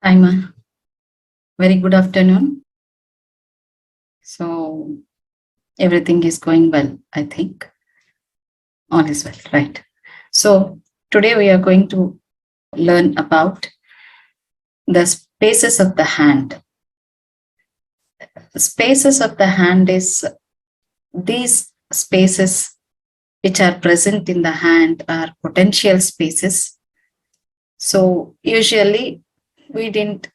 I'm very good afternoon. So everything is going well, I think. All is well, right? So today we are going to learn about the spaces of the hand. The spaces of the hand is these spaces which are present in the hand are potential spaces. So usually we didn't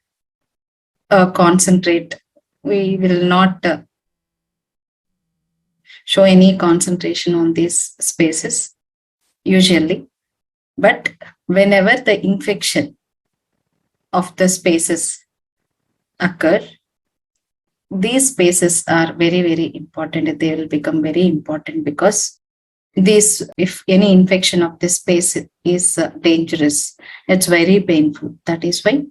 concentrate. We will not show any concentration on these spaces usually, but whenever the infection of the spaces occur, these spaces are very, very important. They will become very important because if any infection of this space is dangerous, it's very painful. That is why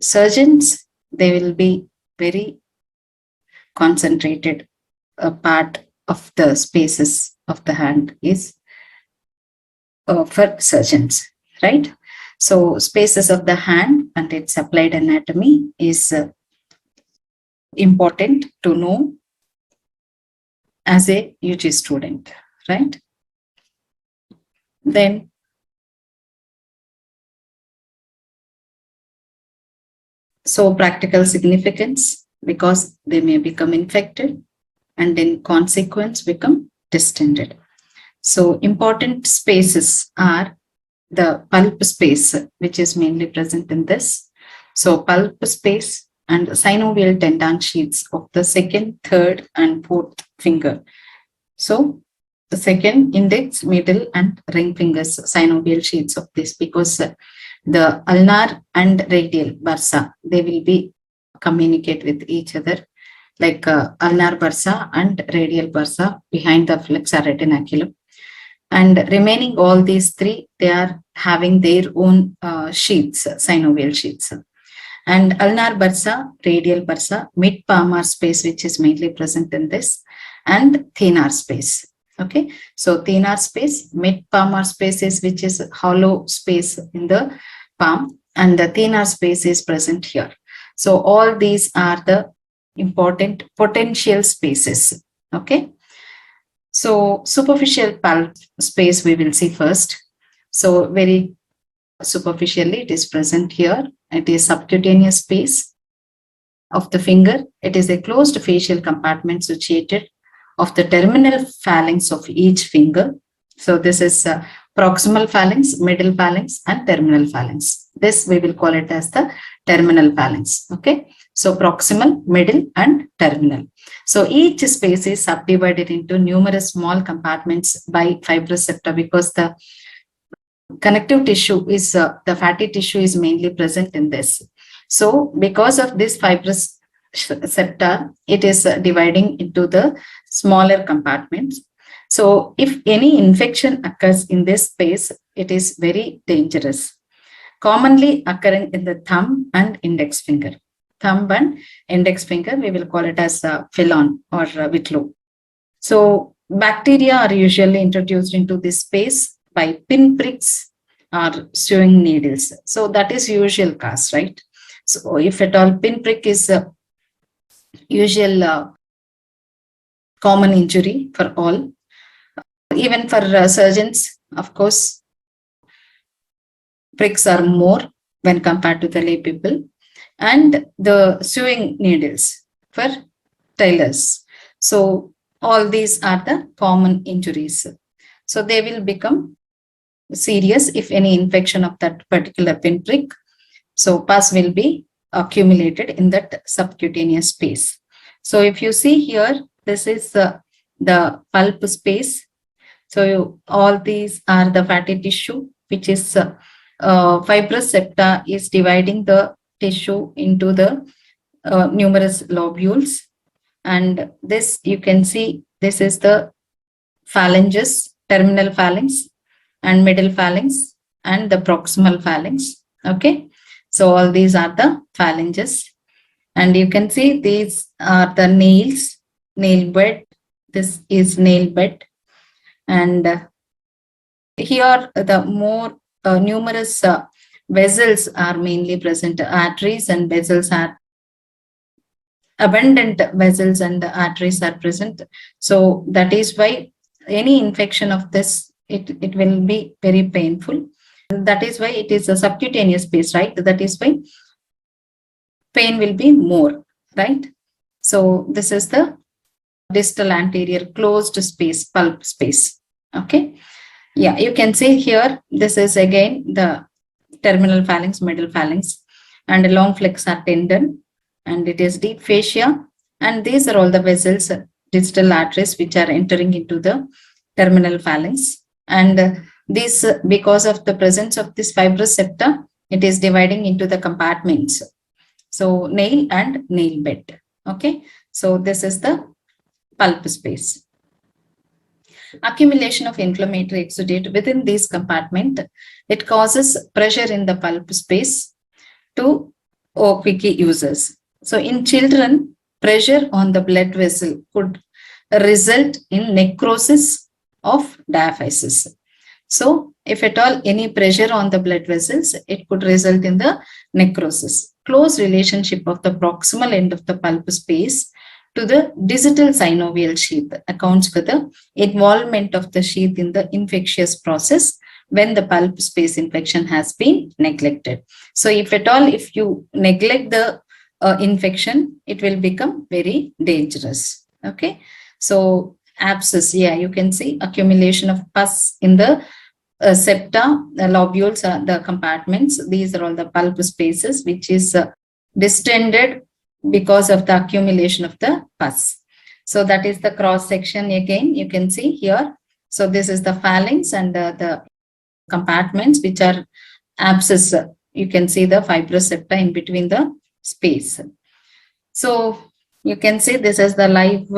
surgeons, they will be very concentrated. A part of the spaces of the hand is for surgeons, right? So spaces of the hand and its applied anatomy is important to know as a UG student, right? Then so practical significance, because they may become infected and in consequence become distended. So important spaces are the pulp space, which is mainly present in this. So pulp space and synovial tendon sheaths of the second, third, and fourth finger. So the second, index, middle, and ring fingers, synovial sheaths of this, because the ulnar and radial bursa, they will be communicate with each other, like ulnar bursa and radial bursa behind the flexor retinaculum. And remaining all these three, they are having their own sheaths, synovial sheaths. And ulnar bursa, radial bursa, mid-palmar space, which is mainly present in this, and thenar space. Okay, so thenar space, mid-palmar space is which is hollow space in the palm, and the thenar space is present here. So all these are the important potential spaces. Okay, so superficial pulp space we will see first. So very superficially it is present here. It is subcutaneous space of the finger. It is a closed facial compartment situated of the terminal phalanx of each finger. So this is proximal phalanx, middle phalanx, and terminal phalanx. This we will call it as the terminal phalanx. Okay, so proximal, middle, and terminal. So each space is subdivided into numerous small compartments by fibrous septa, because the connective tissue is the fatty tissue is mainly present in this. So because of this fibrous septa, it is dividing into the smaller compartments. So if any infection occurs in this space, it is very dangerous. Commonly occurring in the thumb and index finger. Thumb and index finger, we will call it as felon or whitlow. So bacteria are usually introduced into this space by pinpricks or sewing needles. So that is usual cause, right? So if at all pinprick is usual common injury for all, even for surgeons, of course, pricks are more when compared to the lay people, and the sewing needles for tailors. So all these are the common injuries. So they will become serious if any infection of that particular pinprick. So pus will be accumulated in that subcutaneous space. So if you see here, this is the pulp space. So all these are the fatty tissue, which is fibrous septa is dividing the tissue into the numerous lobules. And this you can see, this is the phalanges, terminal phalanx and middle phalanx and the proximal phalanx. Okay, so all these are the phalanges, and you can see these are the nails, nail bed. This is nail bed, and here the more numerous vessels are mainly present. Arteries and vessels are abundant, vessels and arteries are present. So that is why any infection of this, it will be very painful. That is why it is a subcutaneous space, right? That is why pain will be more, right? So this is the distal anterior closed space, pulp space. Okay. Yeah, you can see here, this is again the terminal phalanx, middle phalanx, and a long flexor tendon, and it is deep fascia. And these are all the vessels, distal arteries, which are entering into the terminal phalanx. And this, because of the presence of this fibrous septa, it is dividing into the compartments. So nail and nail bed. Okay. So this is the pulp space. Accumulation of inflammatory exudate within this compartment, it causes pressure in the pulp space to OPK users. So in children, pressure on the blood vessel could result in necrosis of diaphysis. So if at all any pressure on the blood vessels, it could result in the necrosis. Close relationship of the proximal end of the pulp space to the digital synovial sheath accounts for the involvement of the sheath in the infectious process when the pulp space infection has been neglected. So if at all, if you neglect the infection, it will become very dangerous. Okay. So abscess, yeah, you can see accumulation of pus in the septa, the lobules, the compartments. These are all the pulp spaces, which is distended because of the accumulation of the pus. So that is the cross section again, you can see here. So this is the phalanx and the compartments which are abscess. You can see the fibrous septa in between the space. So you can see this is the live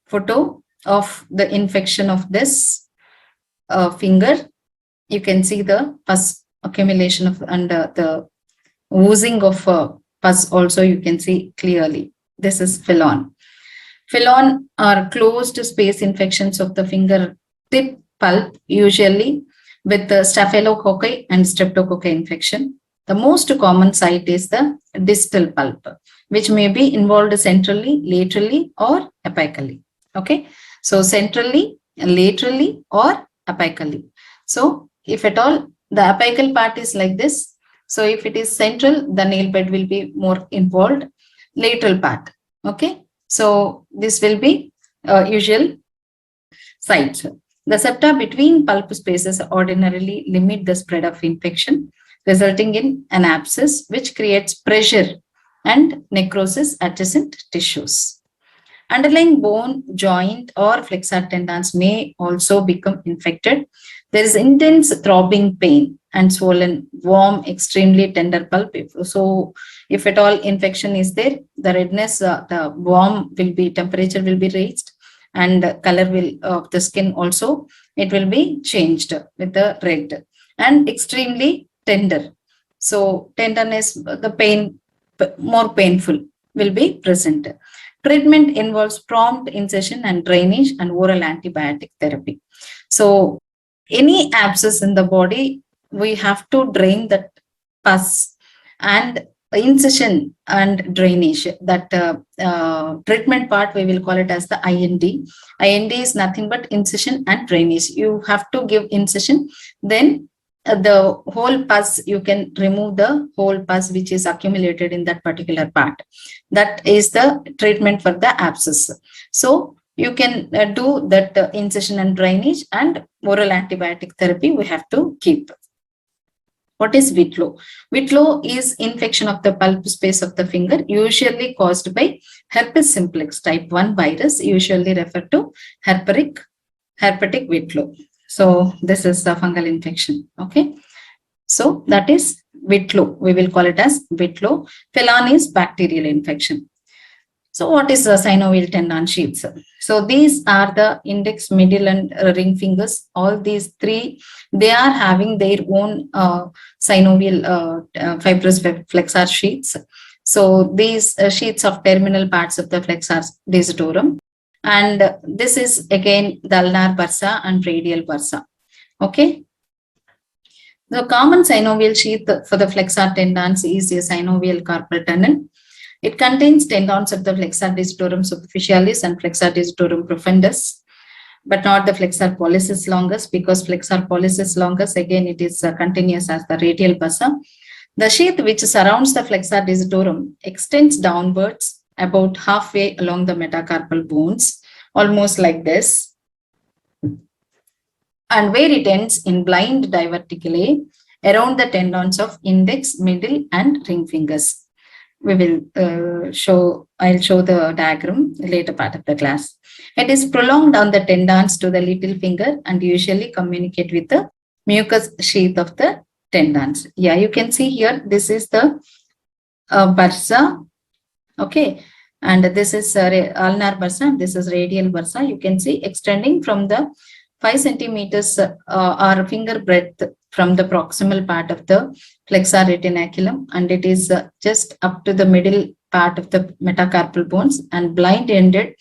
photo of the infection of this finger. You can see the pus accumulation of and the oozing of pus also you can see clearly. This is felon. Felon are closed space infections of the finger tip pulp, usually with the staphylococci and streptococci infection. The most common site is the distal pulp, which may be involved centrally, laterally, or apically. Okay, so centrally, laterally, or apically. So if at all the apical part is like this, so if it is central, the nail bed will be more involved. Lateral part. Okay, so this will be usual sites. The septa between pulp spaces ordinarily limit the spread of infection, resulting in an abscess, which creates pressure and necrosis adjacent tissues. Underlying bone, joint, or flexor tendons may also become infected. There is intense throbbing pain and swollen, warm, extremely tender pulp. If at all infection is there, the redness, the warm will be, temperature will be raised, and color will of the skin also, it will be changed with the red, and extremely tender. So tenderness, the pain, more painful will be present. Treatment involves prompt incision and drainage and oral antibiotic therapy. So any abscess in the body, we have to drain that pus, and incision and drainage, that treatment part we will call it as the IND. IND is nothing but incision and drainage. You have to give incision, then the whole pus, you can remove the whole pus which is accumulated in that particular part. That is the treatment for the abscess. So you can do that incision and drainage, and oral antibiotic therapy we have to keep. What is whitlow? Whitlow is infection of the pulp space of the finger, usually caused by herpes simplex type 1 virus, usually referred to herpetic whitlow. So this is the fungal infection. Okay. So that is whitlow. We will call it as whitlow. Felon is bacterial infection. So what is the synovial tendon sheaths? So these are the index, middle, and ring fingers. All these three, they are having their own synovial fibrous flexor sheaths. So these sheaths of terminal parts of the flexor digitorum. And this is again the ulnar bursa and radial bursa. Okay. The common synovial sheath for the flexor tendons is a synovial carpal tunnel. It contains tendons of the flexor digitorum superficialis and flexor digitorum profundus, but not the flexor pollicis longus, because flexor pollicis longus, again, it is continuous as the radial bursa. The sheath which surrounds the flexor digitorum extends downwards about halfway along the metacarpal bones, almost like this, and where it ends in blind diverticulae around the tendons of index, middle, and ring fingers. We will I'll show the diagram later part of the class. It is prolonged on the tendons to the little finger and usually communicate with the mucous sheath of the tendons. Yeah, you can see here, this is the bursa, okay, and this is ulnar bursa, this is radial bursa. You can see extending from the 5 centimeters or finger breadth from the proximal part of the flexor retinaculum, and it is just up to the middle part of the metacarpal bones and blind ended,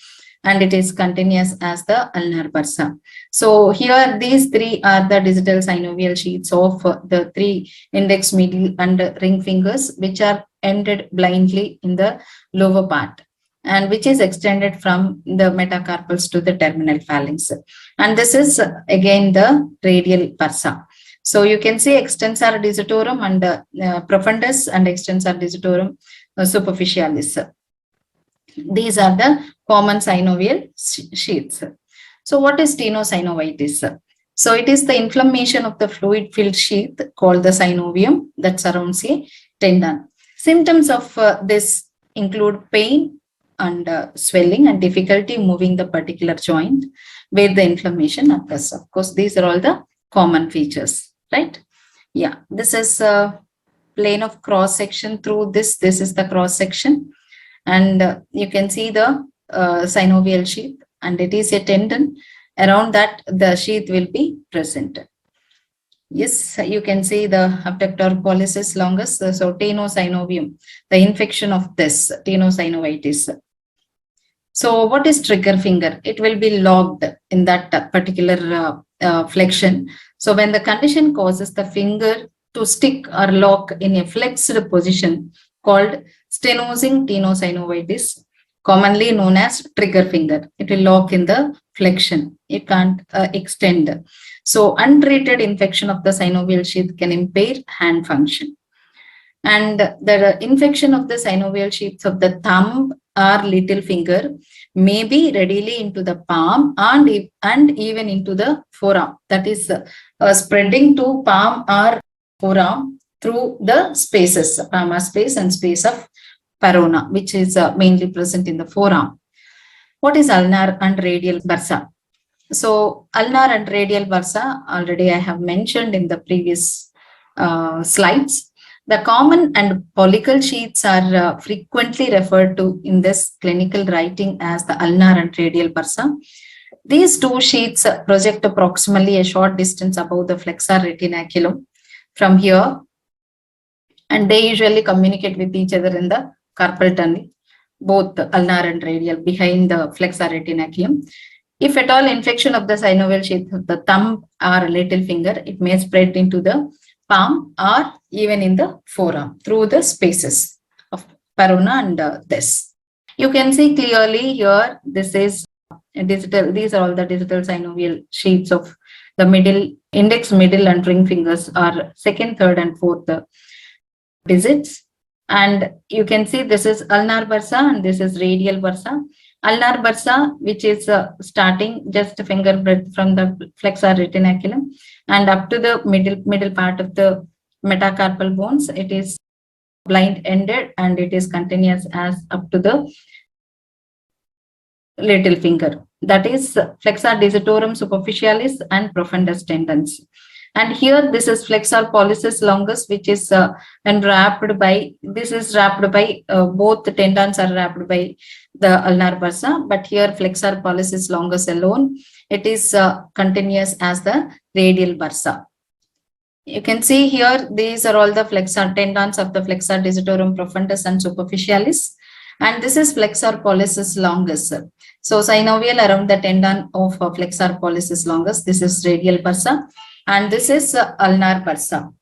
and it is continuous as the ulnar bursa. So here these three are the digital synovial sheaths of the 3 index, middle, and ring fingers, which are ended blindly in the lower part, and which is extended from the metacarpals to the terminal phalanx. And this is again the radial bursa. So you can see extensor digitorum and profundus and extensor digitorum superficialis. These are the common synovial sheaths. So what is Tenosynovitis? So it is the inflammation of the fluid-filled sheath called the synovium that surrounds a tendon. Symptoms of this include pain and swelling and difficulty moving the particular joint where the inflammation occurs. Of course, these are all the common features, right? Yeah, this is a plane of cross section through this. This is the cross section, and you can see the synovial sheath, and it is a tendon. Around that, the sheath will be present. Yes, you can see the abductor pollicis longus. So tenosynovium, the infection of this tenosynovitis. So what is trigger finger? It will be locked in that particular flexion. So when the condition causes the finger to stick or lock in a flexed position called stenosing tenosynovitis, commonly known as trigger finger, it will lock in the flexion. It can't extend. So untreated infection of the synovial sheath can impair hand function. And the infection of the synovial sheaths of the thumb or little finger may be readily into the palm and even into the forearm. That is spreading to palm or forearm through the spaces, palmar space and space of Parona, which is mainly present in the forearm. What is ulnar and radial bursa? So ulnar and radial bursa, already I have mentioned in the previous slides. The common and pollical sheaths are frequently referred to in this clinical writing as the ulnar and radial bursa. These two sheaths project approximately a short distance above the flexor retinaculum from here, and they usually communicate with each other in the carpal tunnel, both ulnar and radial, behind the flexor retinaculum. If at all infection of the synovial sheath of the thumb or little finger, it may spread into the palm or even in the forearm through the spaces of Parona and this. You can see clearly here, this is digital, these are all the digital synovial sheaths of the middle, index, middle, and ring fingers are second, third, and fourth digits. And you can see this is ulnar bursa and this is radial bursa. Ulnar bursa, which is starting just a finger breadth from the flexor retinaculum and up to the middle part of the metacarpal bones, it is blind ended and it is continuous as up to the little finger. That is flexor digitorum superficialis and profundus tendons. And here this is flexor pollicis longus, which is wrapped by, this is wrapped by, both the tendons are wrapped by the ulnar bursa, but here flexor pollicis longus alone, it is continuous as the radial bursa. You can see here, these are all the flexor tendons of the flexor digitorum profundus and superficialis. And this is flexor pollicis longus. So synovial around the tendon of flexor pollicis longus. This is radial bursa, and this is ulnar bursa.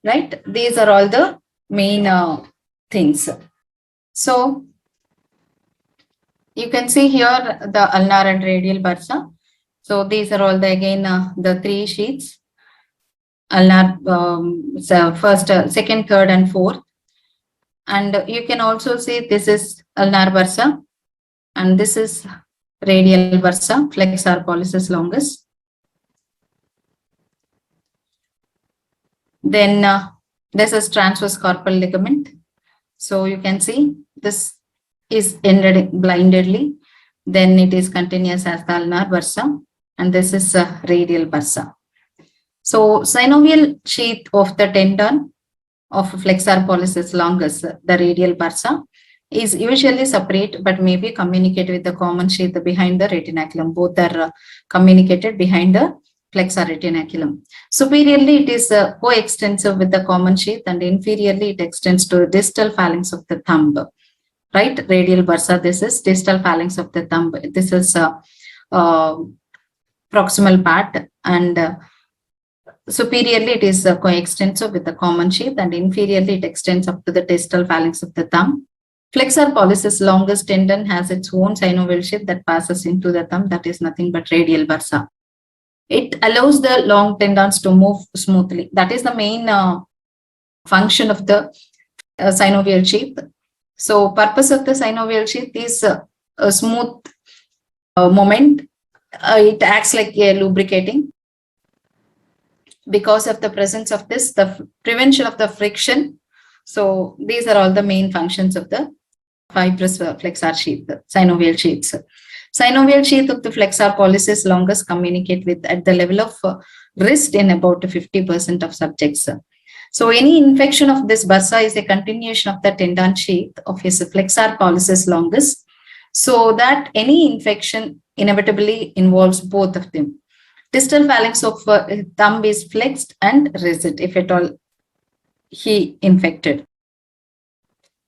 Right? These are all the main things. So you can see here the ulnar and radial bursa. So these are all the again the three sheaths. Ulnar so first, second, third, and fourth. And you can also see this is ulnar bursa, and this is radial bursa, flexor pollicis longus. Then this is transverse carpal ligament. So you can see this is ended blindedly. Then it is continuous as the ulnar bursa, and this is radial bursa. So synovial sheath of the tendon of flexor pollicis longus, the radial bursa, is usually separate but may be communicated with the common sheath behind the retinaculum. Both are communicated behind the flexor retinaculum. Superiorly, it is coextensive with the common sheath, and inferiorly, it extends to the distal phalanx of the thumb. Right, radial bursa, this is distal phalanx of the thumb. This is proximal part, and superiorly, it is coextensive with the common sheath, and inferiorly, it extends up to the distal phalanx of the thumb. Flexor pollicis longus tendon has its own synovial sheath that passes into the thumb. That is nothing but radial bursa. It allows the long tendons to move smoothly. That is the main function of the synovial sheath. So purpose of the synovial sheath is a smooth movement. It acts like a lubricating. Because of the presence of this, the prevention of the friction. So these are all the main functions of the fibrous flexor sheath, synovial sheaths. Synovial sheath of the flexor pollicis longus communicate with at the level of wrist in about 50% of subjects. So any infection of this bursa is a continuation of the tendon sheath of his flexor pollicis longus. So that any infection inevitably involves both of them. Distal phalanx of thumb is flexed and rigid if at all he infected.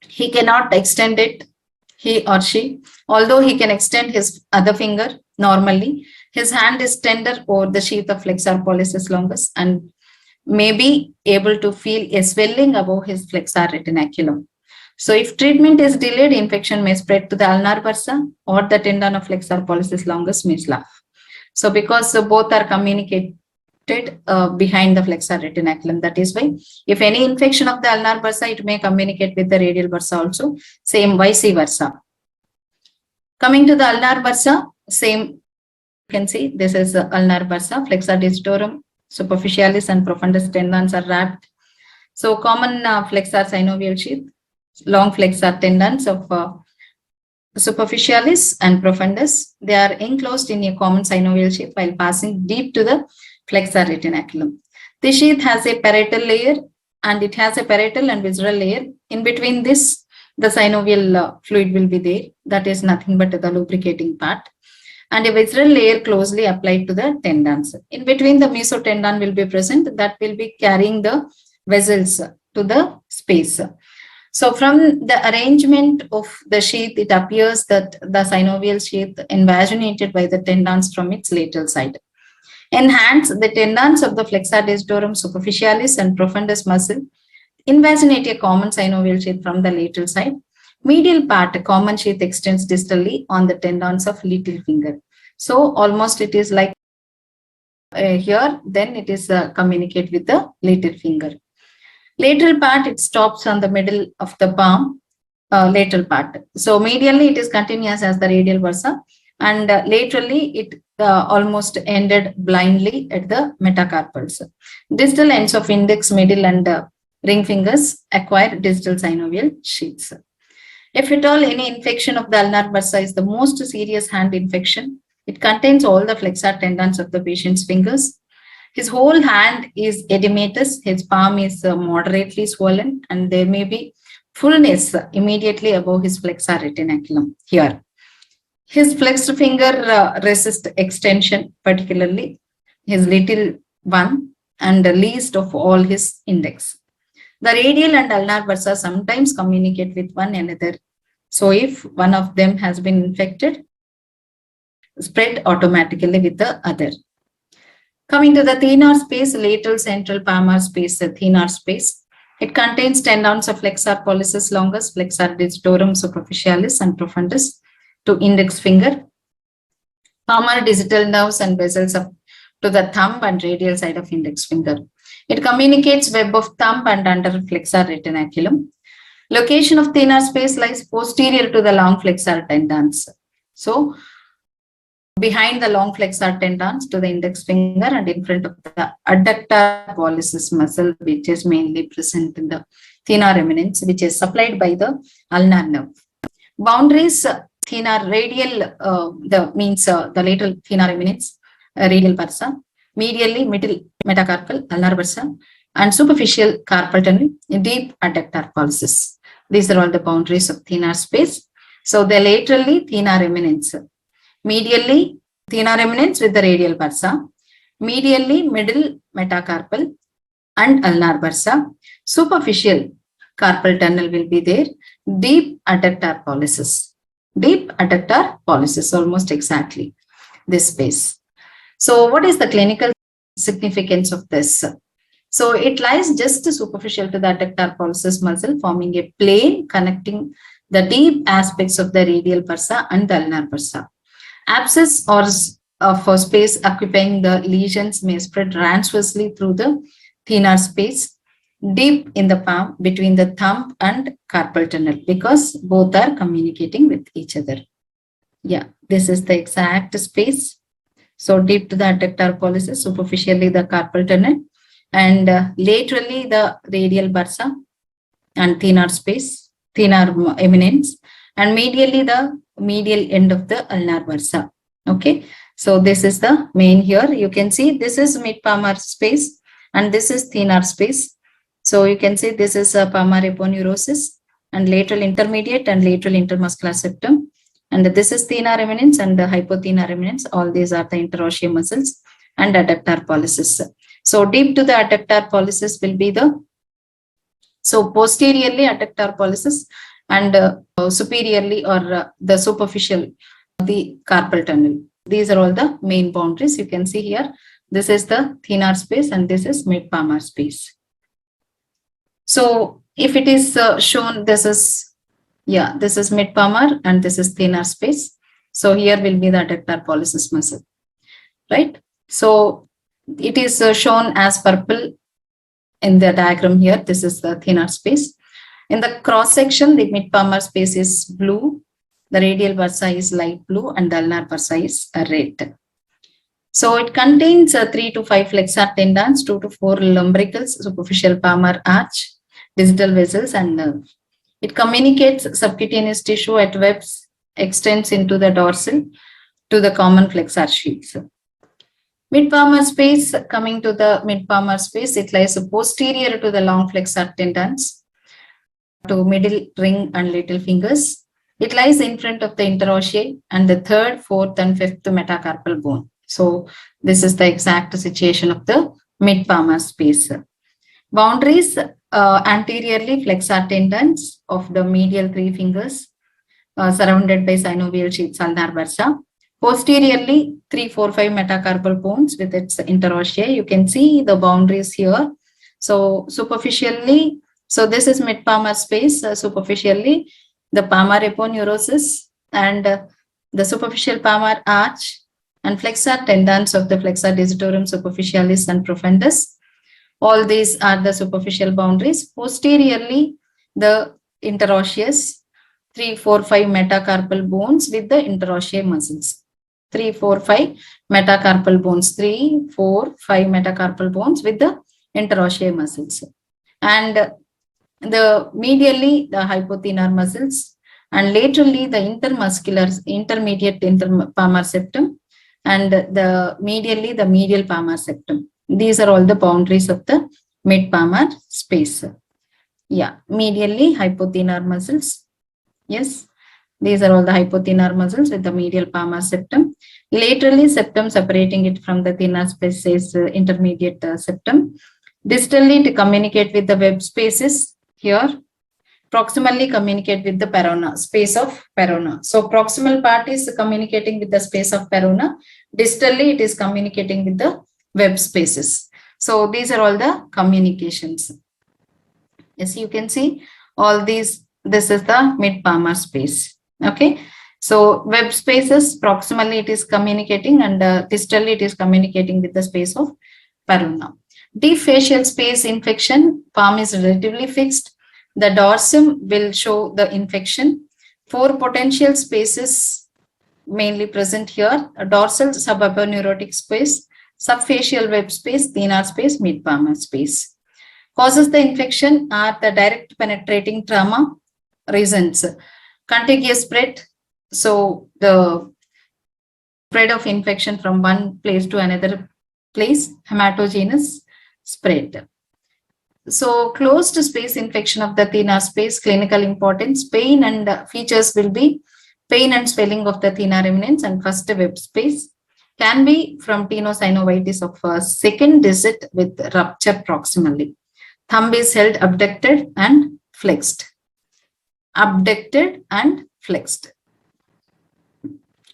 He cannot extend it, he or she, although he can extend his other finger normally. His hand is tender over the sheath of flexor pollicis longus and may be able to feel a swelling above his flexor retinaculum. So if treatment is delayed, infection may spread to the ulnar bursa, or the tendon of flexor pollicis longus may slough. So because both are communicated behind the flexor retinaculum, that is why if any infection of the ulnar bursa, it may communicate with the radial bursa also, same vice versa. Coming to the ulnar bursa, same, you can see this is the ulnar bursa, flexor digitorum, superficialis and profundus tendons are wrapped. So common flexor synovial sheath, long flexor tendons of superficialis and profundus, they are enclosed in a common synovial sheath while passing deep to the flexor retinaculum. The sheath has a parietal layer, and it has a parietal and visceral layer. In between this, the synovial fluid will be there. That is nothing but the lubricating part. And a visceral layer closely applied to the tendons. In between, the mesotendon will be present, that will be carrying the vessels to the space. So from the arrangement of the sheath, it appears that the synovial sheath invaginated by the tendons from its lateral side. In hands, the tendons of the flexor digitorum superficialis and profundus muscle invaginate a common synovial sheath from the lateral side. Medial part, a common sheath extends distally on the tendons of little finger. So almost it is like here, then it is communicate with the little finger. Lateral part, it stops on the middle of the palm, lateral part. So medially, it is continuous as the radial bursa, and laterally, it almost ended blindly at the metacarpals. Distal ends of index, middle, and ring fingers acquire distal synovial sheaths. If at all any infection of the ulnar bursa is the most serious hand infection, it contains all the flexor tendons of the patient's fingers. His whole hand is edematous, his palm is moderately swollen, and there may be fullness immediately above his flexor retinaculum here. His flexed finger resists extension, particularly his little one, and the least of all his index. The radial and ulnar bursa sometimes communicate with one another So if one of them has been infected, spread automatically with the other. Coming to the thenar space, lateral central palmar space, the thenar space. It contains tendons of flexor pollicis longus, flexor digitorum superficialis and profundus to index finger, palmar digital nerves and vessels up to the thumb and radial side of index finger. It communicates web of thumb and under flexor retinaculum. Location of thenar space lies posterior to the long flexor tendons. So, behind the long flexor tendons to the index finger and in front of the adductor pollicis muscle, which is mainly present in the thenar eminence, which is supplied by the ulnar nerve. Boundaries, thenar radial, the lateral thenar eminence, radial bursa, medially middle metacarpal ulnar bursa, and superficial carpal tunnel, deep adductor pollicis. These are all the boundaries of thenar space. So the laterally thenar eminence, medially thenar eminence with the radial bursa, medially middle metacarpal and ulnar bursa, superficial carpal tunnel will be there, deep adductor pollicis. Deep adductor pollicis, almost exactly this space. So what is the clinical significance of this? So it lies just superficial to the adductor pollicis muscle, forming a plane connecting the deep aspects of the radial bursa and the ulnar bursa. Abscess or for space occupying the lesions may spread transversely through the thenar space, deep in the palm between the thumb and carpal tunnel, because both are communicating with each other. Yeah, this is the exact space. So deep to the adductor pollicis, superficially the carpal tunnel, and laterally the radial bursa and thenar space, thenar eminence, and medially the medial end of the ulnar bursa. Okay, so this is the main here. You can see this is mid-palmar space and this is thenar space. So you can see this is a palmar aponeurosis and lateral intermediate and lateral intermuscular septum. And this is thenar eminence and the hypothenar eminence. All these are the interosseous muscles and adductor pollicis. So deep to the adductor pollicis will be the, so posteriorly adductor pollicis and superiorly or the superficial, the carpal tunnel. These are all the main boundaries. You can see here, this is the thenar space and this is mid-palmar space. So if it is shown, this is, yeah, this is mid-palmar and this is thenar space. So here will be the adductor pollicis muscle, right? So it is shown as purple in the diagram here. This is the thenar space. In the cross section, the mid-palmar space is blue, the radial bursa is light blue, and the ulnar bursa is red. So it contains 3 to 5 flexor tendons, 2 to 4 lumbricals, superficial palmar arch, digital vessels, and nerve. It communicates subcutaneous tissue at webs, extends into the dorsal to the common flexor sheaths. Mid-palmar space, coming to the mid-palmar space, it lies posterior to the long flexor tendons, to middle ring and little fingers. It lies in front of the interossei and the third, fourth, and fifth metacarpal bone. So this is the exact situation of the mid-palmar space. Boundaries, anteriorly flexor tendons of the medial 3 fingers, surrounded by synovial sheaths ulnar bursa. Posteriorly, 3, 4, 5 metacarpal bones with its interossei. You can see the boundaries here. So superficially, so this is mid-palmar space. Superficially, the palmar aponeurosis and the superficial palmar arch and flexor tendons of the flexor digitorum superficialis and profundus. All these are the superficial boundaries. Posteriorly, the interosseous 3, 4, 5 metacarpal bones with the interossei muscles. 3, 4, 5 metacarpal bones. 3, 4, 5 metacarpal bones with the interossei muscles. And the medially the hypothenar muscles, and laterally the intermuscular intermediate palmar septum, and the medially the medial palmar septum. These are all the boundaries of the mid-palmar space. Yeah, medially hypothenar muscles. Yes, these are all the hypothenar muscles with the medial palmar septum. Laterally septum separating it from the thenar space is intermediate septum. Distally to communicate with the web spaces here, proximally communicate with the perona, space of perona. So proximal part is communicating with the space of perona. Distally, it is communicating with the web spaces. So these are all the communications. Yes, you can see all these. This is the mid-palmar space. Okay. So web spaces, proximally it is communicating, and distally it is communicating with the space of perona. Deep facial space infection, palm is relatively fixed. The dorsum will show the infection. 4 potential spaces mainly present here: a dorsal subaponeurotic space, subfacial web space, thenar space, mid-palmar space. Causes the infection are the direct penetrating trauma. Reasons: contiguous spread. So the spread of infection from one place to another place, hematogenous spread. So closed space infection of the thenar space, clinical importance, pain and features will be pain and swelling of the thenar eminence and first web space. Can be from tenosynovitis of second digit with rupture proximally. Thumb is held abducted and flexed. Abducted and flexed.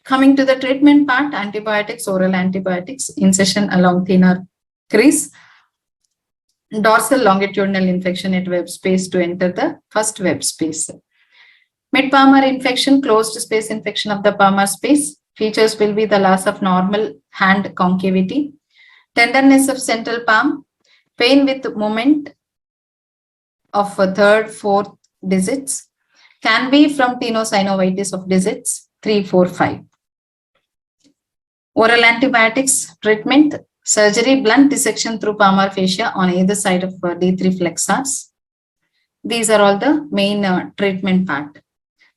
Coming to the treatment part, antibiotics, oral antibiotics, incision along thenar crease, dorsal longitudinal infection at web space to enter the first web space. Mid-palmar infection, closed space infection of the palmar space. Features will be the loss of normal hand concavity, tenderness of central palm, pain with movement of third, fourth digits. Can be from tenosynovitis of digits 3, 4, 5. Oral antibiotics treatment, surgery, blunt dissection through palmar fascia on either side of D3 flexors. These are all the main treatment part.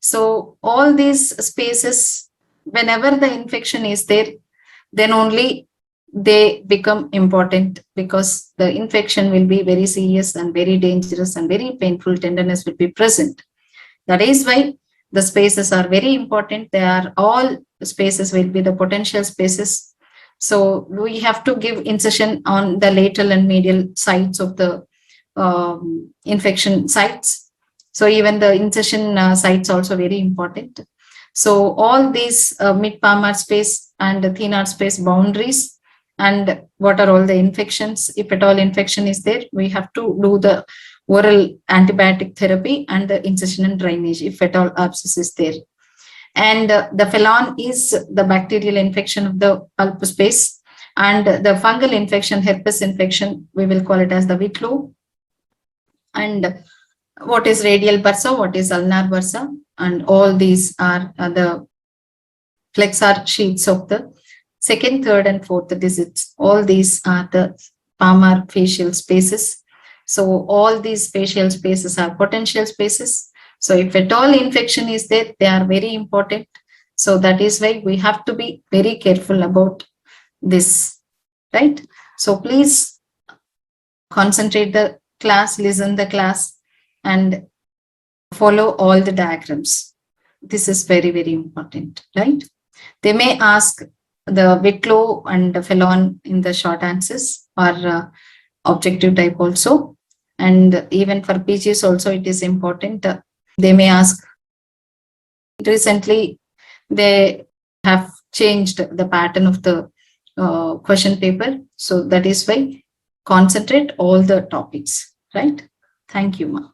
So all these spaces, whenever the infection is there, then only they become important, because the infection will be very serious and very dangerous and very painful. Tenderness will be present. That is why the spaces are very important. They are all spaces will be the potential spaces. So we have to give incision on the lateral and medial sides of the infection sites. So even the incision sites also very important. So all these mid-palmar space and the thenar space boundaries, and what are all the infections. If at all infection is there, we have to do the oral antibiotic therapy and the incision and drainage if at all abscess is there. And the felon is the bacterial infection of the pulp space, and the fungal infection, herpes infection, we will call it as the whitlow. And what is radial bursa, what is ulnar bursa, and all these are the flexor sheaths of the second, third, and fourth digits. All these are the palmar facial spaces. So all these facial spaces are potential spaces. So if at all infection is there, they are very important. So that is why we have to be very careful about this, right? So please concentrate the class, listen the class, and follow all the diagrams. This is very, very important, right? They may ask the whitlow and the felon in the short answers, or objective type also. And even for PGs also it is important. They may ask. Recently, they have changed the pattern of the question paper. So that is why concentrate all the topics, right? Thank you, Ma.